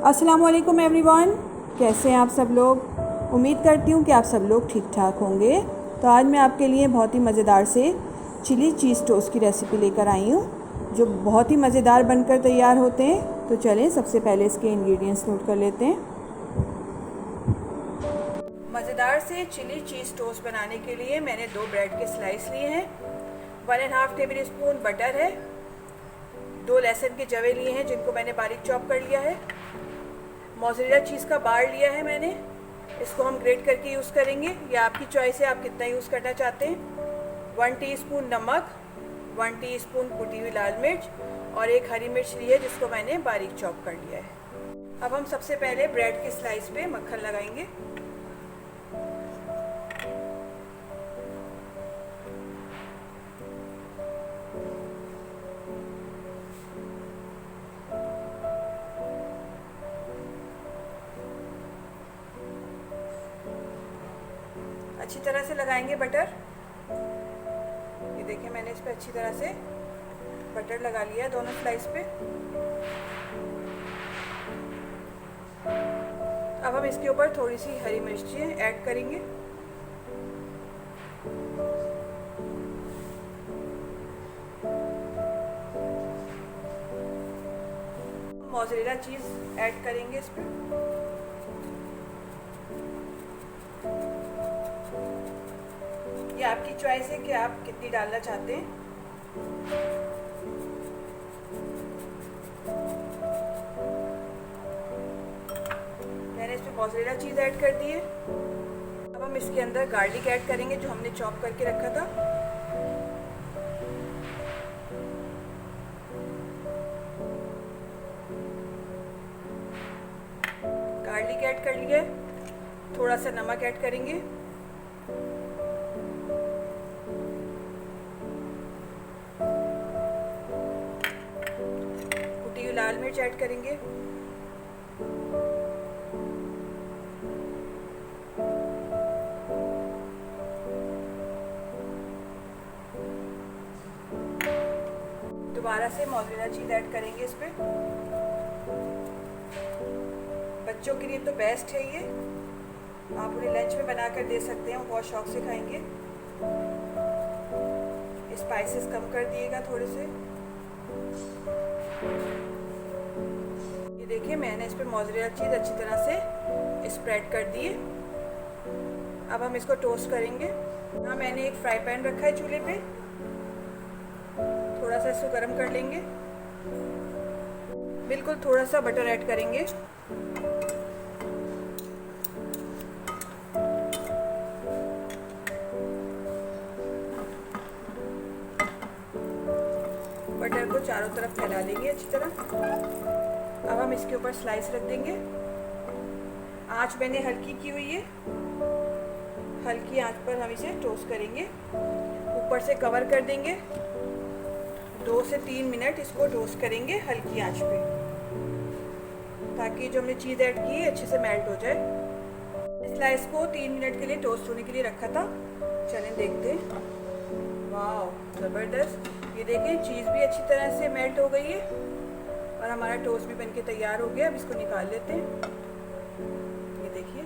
अस्सलाम वालेकुम एवरीवन, कैसे हैं आप सब लोग। उम्मीद करती हूँ कि आप सब लोग ठीक ठाक होंगे। तो आज मैं आपके लिए बहुत ही मज़ेदार से चिली चीज़ टोस्ट की रेसिपी लेकर आई हूँ, जो बहुत ही मज़ेदार बनकर तैयार होते हैं। तो चलें सबसे पहले इसके इंग्रेडिएंट्स नोट कर लेते हैं। मज़ेदार से चिली चीज़ टोस्ट बनाने के लिए मैंने 2 ब्रेड के स्लाइस लिए हैं, 1.5 टेबल स्पून बटर है, 2 लहसुन के जवे लिए हैं जिनको मैंने बारीक चॉप कर लिया है, मोज़रेला चीज़ का बार लिया है मैंने, इसको हम ग्रेट करके यूज़ करेंगे या आपकी चॉइस है आप कितना यूज़ करना चाहते हैं। 1 टीस्पून नमक, 1 टीस्पून कुटी हुई लाल मिर्च और 1 हरी मिर्च ली है जिसको मैंने बारीक चॉप कर लिया है। अब हम सबसे पहले ब्रेड के स्लाइस पे मक्खन लगाएंगे। अच्छी तरह से लगाएंगे बटर। ये देखिए मैंने इस पे अच्छी तरह से बटर लगा लिया है दोनों स्लाइस पे। अब हम इसके ऊपर थोड़ी सी हरी मिर्ची ऐड करेंगे। मोज़रेला चीज़ ऐड करेंगे इस पर। ये आपकी चॉइस है कि आप कितनी डालना चाहते हैं। मैंने इसमें मोज़रेला चीज़ ऐड कर दी है। अब हम इसके अंदर गार्लिक ऐड करेंगे जो हमने चॉप करके रखा था। गार्लिक ऐड कर लिया, थोड़ा सा नमक ऐड करेंगे, लाल मिर्च ऐड करेंगे, दोबारा से मोज़रेला चीज़ ऐड करेंगे इस पे। बच्चों के लिए तो बेस्ट है ये, आप उन्हें लंच में बना कर दे सकते हैं, वो बहुत शौक से खाएंगे। स्पाइसेस कम कर दिएगा थोड़े से। देखिए मैंने इस पर मोज़रेला चीज़ अच्छी तरह से स्प्रेड कर दी है। अब हम इसको टोस्ट करेंगे। हाँ, मैंने एक फ्राई पैन रखा है चूल्हे पे, थोड़ा सा इसको गर्म कर लेंगे। बिल्कुल थोड़ा सा बटर ऐड करेंगे। बटर को चारों तरफ फैला लेंगे अच्छी तरह। अब हम इसके ऊपर स्लाइस रख देंगे। आंच मैंने हल्की की हुई है, हल्की आंच पर हम इसे टोस्ट करेंगे। ऊपर से कवर कर देंगे, 2 से 3 मिनट इसको टोस्ट करेंगे हल्की आंच पे, ताकि जो हमने चीज़ ऐड की है अच्छे से मेल्ट हो जाए। स्लाइस को 3 मिनट के लिए टोस्ट होने के लिए रखा था। चलें देखते हैं। वाह ज़बरदस्त, ये देखिए चीज़ भी अच्छी तरह से मेल्ट हो गई है और हमारा टोस्ट भी बनके तैयार हो गया। अब इसको निकाल लेते हैं। ये देखिए,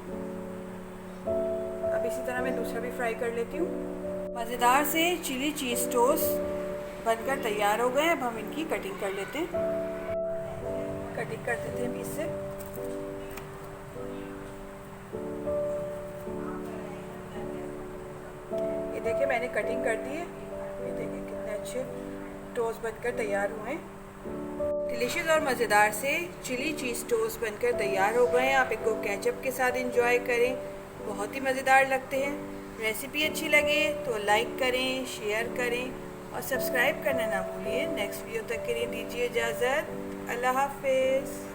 अब इसी तरह मैं दूसरा भी फ्राई कर लेती हूँ। मज़ेदार से चिली चीज़ टोस्ट बनकर तैयार हो गए। अब हम इनकी कटिंग कर लेते हैं। कटिंग कर देते हैं बीच से। ये देखिए मैंने कटिंग कर दी है। ये देखिए कितने अच्छे टोस्ट बनकर तैयार हुए हैं। डिलीशियस और मज़ेदार से चिली चीज़ टोस्ट बनकर तैयार हो गए हैं। आप इनको केचप के साथ एंजॉय करें, बहुत ही मज़ेदार लगते हैं। रेसिपी अच्छी लगे तो लाइक करें, शेयर करें और सब्सक्राइब करना ना भूलिए। नेक्स्ट वीडियो तक के लिए दीजिए इजाज़त। अल्लाह हाफ़िज़।